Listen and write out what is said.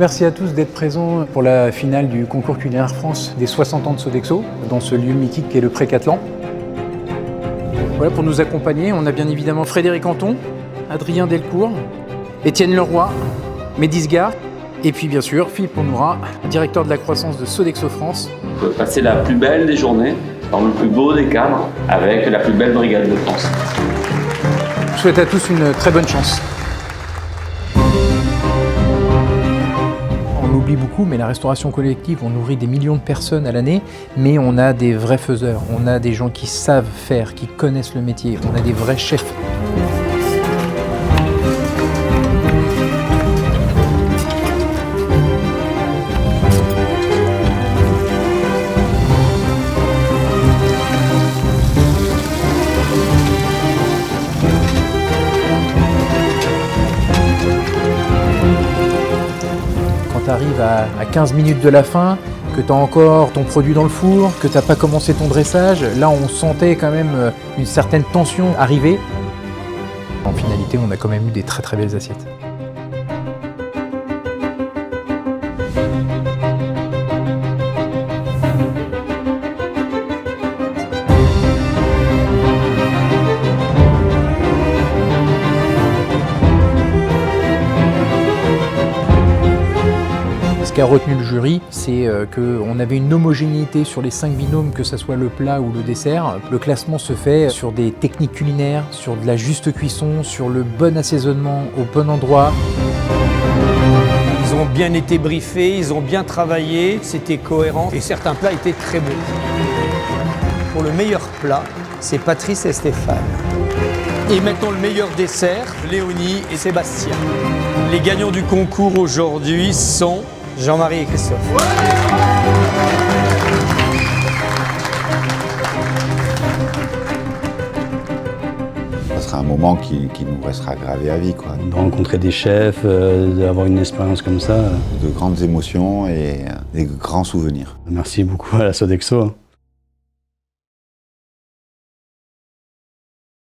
Merci à tous d'être présents pour la finale du concours culinaire France des 60 ans de Sodexo, dans ce lieu mythique qu'est le Pré-Catelan. Voilà, pour nous accompagner, on a bien évidemment Frédéric Anton, Adrien Delcourt, Étienne Leroy, Médis Gare, et puis bien sûr Philippe Monoura, directeur de la croissance de Sodexo France. On peut passer la plus belle des journées, dans le plus beau des cadres, avec la plus belle brigade de France. Je souhaite à tous une très bonne chance. On oublie beaucoup, mais la restauration collective, on nourrit des millions de personnes à l'année, mais on a des vrais faiseurs, on a des gens qui savent faire, qui connaissent le métier, on a des vrais chefs. Tu arrives à 15 minutes de la fin, que tu as encore ton produit dans le four, que tu n'as pas commencé ton dressage, là on sentait quand même une certaine tension arriver. En finalité, on a quand même eu des très belles assiettes. Ce qu'a retenu le jury, c'est qu'on avait une homogénéité sur les 5 binômes, que ce soit le plat ou le dessert. Le classement se fait sur des techniques culinaires, sur de la juste cuisson, sur le bon assaisonnement au bon endroit. Ils ont bien été briefés, ils ont bien travaillé, c'était cohérent et certains plats étaient très bons. Pour le meilleur plat, c'est Patrice et Stéphane. Et maintenant le meilleur dessert, Léonie et Sébastien. Les gagnants du concours aujourd'hui sont Jean-Marie et Christophe. Ça sera un moment qui nous restera gravé à vie, quoi. De rencontrer des chefs, d'avoir une expérience comme ça. De grandes émotions et des grands souvenirs. Merci beaucoup à la Sodexo.